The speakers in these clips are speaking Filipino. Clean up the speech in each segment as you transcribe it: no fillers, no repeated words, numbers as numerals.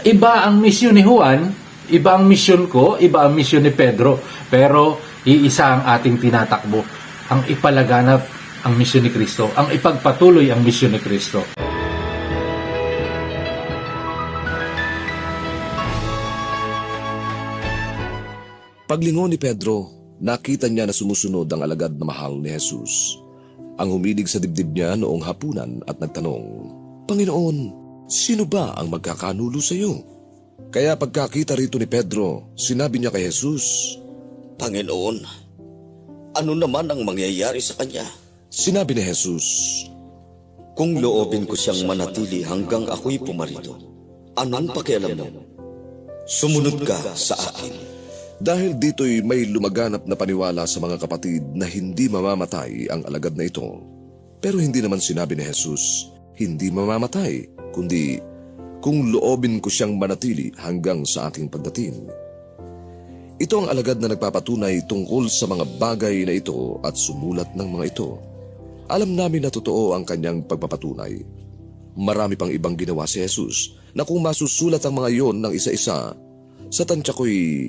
Iba ang misyon ni Juan, iba ang misyon ko, iba ang misyon ni Pedro. Pero iisa ang ating tinatakbo. Ang ipalaganap ang misyon ni Kristo. Ang ipagpatuloy ang misyon ni Kristo. Paglingon ni Pedro, nakita niya na sumusunod ang alagad na mahal ni Jesus. Ang humilig sa dibdib niya noong hapunan at nagtanong, Panginoon, sino ba ang magkakanulo sa iyo? Kaya pagkakita rito ni Pedro, sinabi niya kay Jesus, Panginoon, ano naman ang mangyayari sa kanya? Sinabi ni Jesus, Kung loobin ko siyang manatili hanggang ako'y pumarito, anong pakialam mo? Sumunod ka sa akin. Dahil dito'y may lumaganap na paniwala sa mga kapatid na hindi mamamatay ang alagad na ito. Pero hindi naman sinabi ni Jesus, hindi mamamatay, kundi kung loobin ko siyang manatili hanggang sa aking pagdating. Ito ang alagad na nagpapatunay tungkol sa mga bagay na ito at sumulat ng mga ito. Alam namin na totoo ang kanyang pagpapatunay. Marami pang ibang ginawa si Jesus na kung masusulat ang mga iyon ng isa-isa, sa tansya ko'y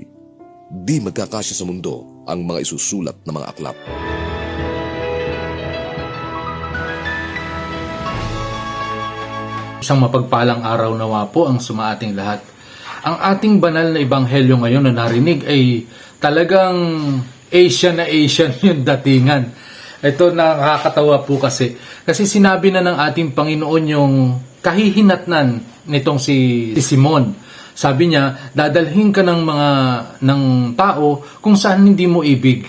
di magkakasya sa mundo ang mga isusulat na mga aklat. Isang mapagpalang araw nawa po ang sumaating lahat. Ang ating banal na ebanghelyo ngayon na narinig ay talagang Asian na Asian yung datingan. Ito nakakatawa po kasi. Kasi sinabi na ng ating Panginoon yung kahihinatnan nitong si Simon. Sabi niya, dadalhin ka ng tao kung saan hindi mo ibig.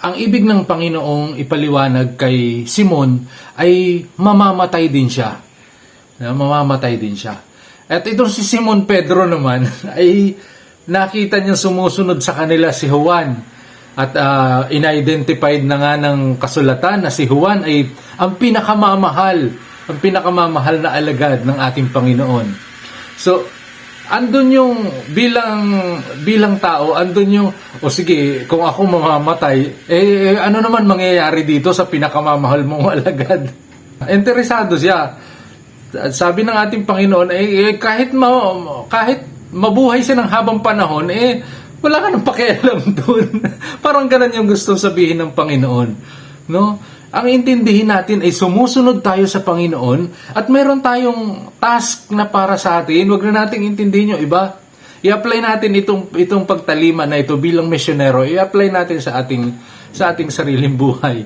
Ang ibig ng Panginoong ipaliwanag kay Simon ay mamamatay din siya. Mamamatay din siya. At itong si Simon Pedro naman ay nakita niya sumusunod sa kanila si Juan. At in-identified na nga ng kasulatan na si Juan ay ang pinakamamahal na alagad ng ating Panginoon. So, andun yung bilang tao, andun yung, sige, kung ako mamamatay, ano naman mangyayari dito sa pinakamamahal mong alagad? Interesado siya. Sabi ng ating Panginoon, kahit mabuhay siya ng habang panahon, wala ka nang pakialam dun. Parang ganun yung gusto sabihin ng Panginoon. No? Ang intindihin natin ay sumusunod tayo sa Panginoon at mayroon tayong task na para sa atin. Huwag na natin intindihin yung iba. I-apply natin itong pagtalima na ito bilang misyonero. I-apply natin sa ating sariling buhay.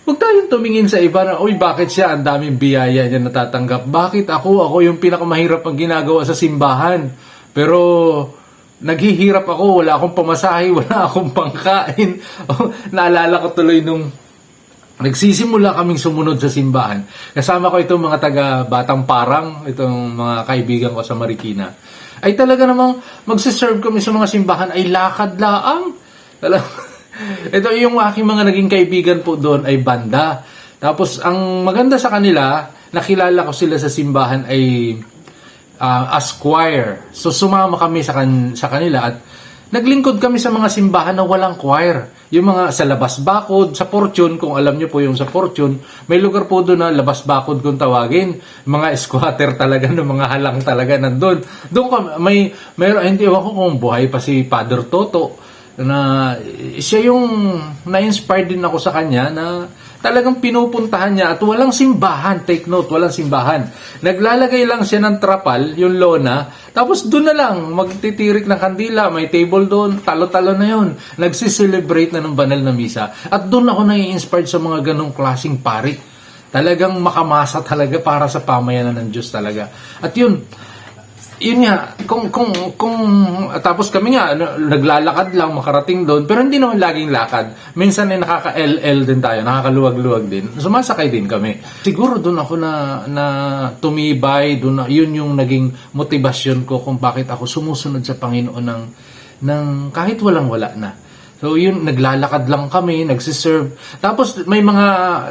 Huwag tayong tumingin sa iba na, bakit siya ang daming biyaya niya natatanggap? Bakit ako yung pinakamahirap ang ginagawa sa simbahan? Pero naghihirap ako, wala akong pamasahe, wala akong pangkain. Naalala ko tuloy nung nagsisimula kaming sumunod sa simbahan. Kasama ko itong mga taga Batang Parang, itong mga kaibigan ko sa Marikina. Ay talaga namang magsiserve kami sa mga simbahan ay lakad laang. Ito yung aking mga naging kaibigan po doon ay banda. Tapos ang maganda sa kanila, nakilala ko sila sa simbahan ay as choir. So sumama kami sa kanila at naglingkod kami sa mga simbahan na walang choir. Yung mga sa Labas Bakod, sa Fortune, kung alam niyo po yung sa Fortune, may lugar po doon na Labas Bakod kung tawagin. Mga squatter talaga, ng mga halang talaga nandun. Doon hindi ako kung buhay pa si Father Toto, na siya yung na-inspired din ako sa kanya na talagang pinupuntahan niya at walang simbahan. Take note, walang simbahan. Naglalagay lang siya ng trapal, yung lona, tapos doon na lang, magtitirik ng kandila, may table doon, talo-talo na yun. Nagsiselebrate na ng banal na misa. At doon ako nai-inspired sa mga ganong klaseng pari. Talagang makamasa talaga para sa pamayanan ng Diyos talaga. At yun nga, tapos kami nga, naglalakad lang, makarating doon, pero hindi naman laging lakad. Minsan ay nakaka-LL din tayo, nakakaluwag-luwag din. Sumasakay din kami. Siguro doon ako na tumibay, yun yung naging motivasyon ko kung bakit ako sumusunod sa Panginoon ng kahit walang-wala na. So yun, naglalakad lang kami, nagsiserve. Tapos may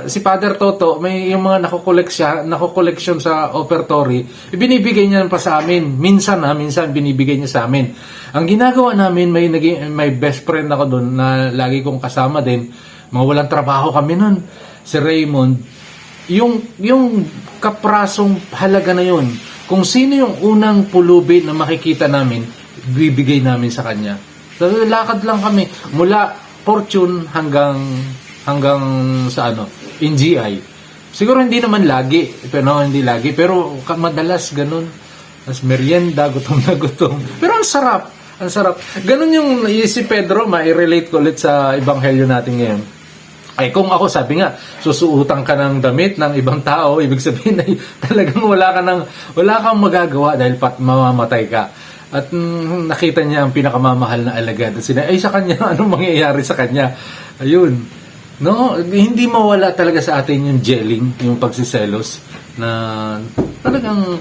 si Father Toto, may yung mga nakokoleksyon sa ofertory, ibinibigay niya pa sa amin. Minsan binibigay niya sa amin. Ang ginagawa namin, may best friend ako doon na lagi kong kasama din. Mga walang trabaho kami nun. Si Raymond, yung kaprasong halaga na yun, kung sino yung unang pulubi na makikita namin, bibigay namin sa kanya. So, lakad lang kami mula Fortune hanggang sa NGI. Siguro hindi naman lagi, pero madalas ganun. As merienda, gutom na gutom. Pero ang sarap. Ganun yung si Pedro, ma-relate ko ulit sa ebanghelyo natin ngayon. Ay kung ako, sabi nga, susuutan ka ng damit ng ibang tao, ibig sabihin ay talagang wala kang magagawa dahil mamamatay ka. At nakita niya ang pinakamamahal na alagad. At sa kanya, anong mangyayari sa kanya? Ayun. No, hindi mawala talaga sa atin yung gelling, yung pagsiselos na talagang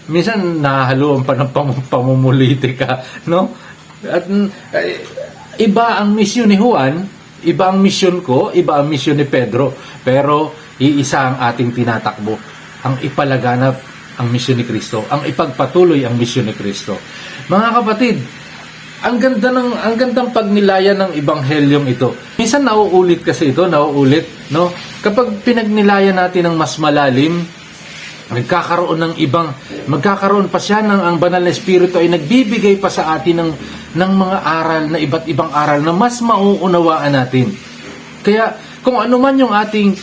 minsan nahahaluan pa ng pamumuliti ka, no? At iba ang misyon ni Juan, iba ang misyon ko, iba ang misyon ni Pedro, pero iisa ang ating tinatakbo, ang ipalaganap ang misyon ni Kristo, ang ipagpatuloy ang misyon ni Kristo. Mga kapatid, ang gandang pagnilaya ng ebanghelyong ito. Minsan nauulit kasi ito, no? Kapag pinagnilaya natin ng mas malalim, magkakaroon pa siya ng ang banal na espiritu ay nagbibigay pa sa atin ng mga aral na iba't ibang aral na mas mauunawaan natin. Kaya kung ano man yung ating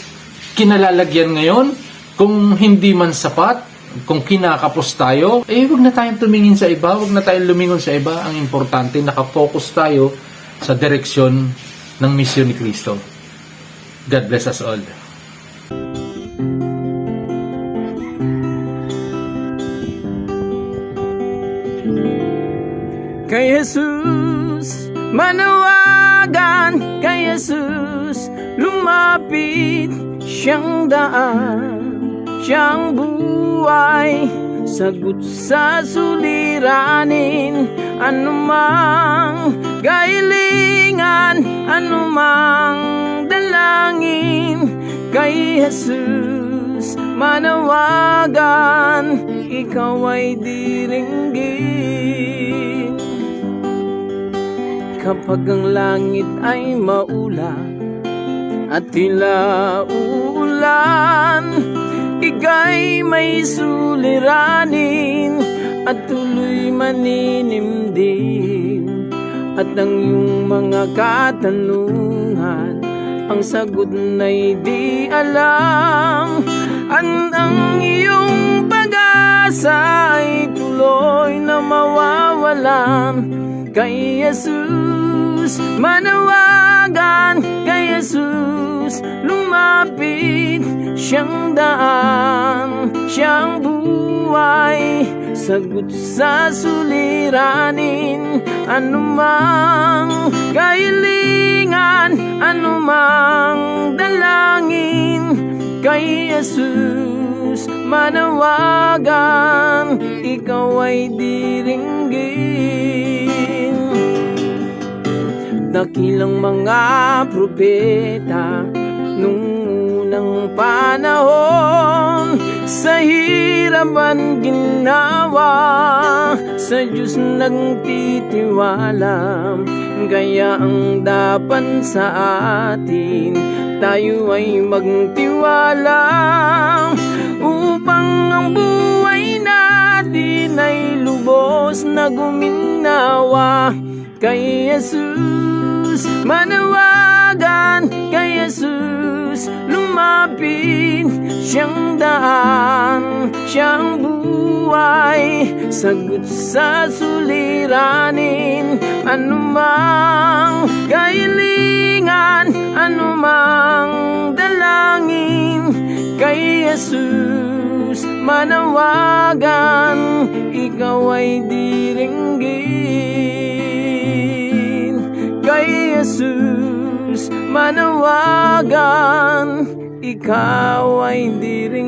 kinalalagyan ngayon, kung hindi man sapat, kung kinakapos tayo, huwag na tayong tumingin sa iba, huwag na tayong lumingon sa iba. Ang importante, nakafocus tayo sa direksyon ng misyon ni Kristo. God bless us all. Kay Jesus manawagan, kay Jesus lumapit, siyang daan, siyang buhay, sagot sa suliranin, anumang gahilingan, anumang dalangin. Kay Jesus manawagan, ikaw ay diringgin. Kapag ang langit ay maula at tila uulan, ika'y may suliranin at tuloy maninimdim. At ang iyong mga katanungan, ang sagot na'y di alam. Ang iyong pag-asa ay tuloy na mawawalan. Kay Jesus manawagan, kay Jesus lumapit, siyang daan, siyang buhay, sagot sa suliranin, anumang kahilingan, anumang dalangin. Kay Jesus manawagan, ikaw ay diringgin. Dakilang mga propeta nung unang panahon, sa hirapan ginawa, sa Diyos nagtitiwala. Kaya ang dapat sa atin, tayo ay magtiwala, upang ang buhay natin ay lubos na guminawa. Kay Jesus manawagan, kay Jesus lumapit, siyang daan, siyang buhay, sagot sa suliranin, anumang kahilingan, anumang dalangin. Kay Jesus manawagan, ikaw ay diringgin. Kay Jesus manawagan, ikaw ay diringgin.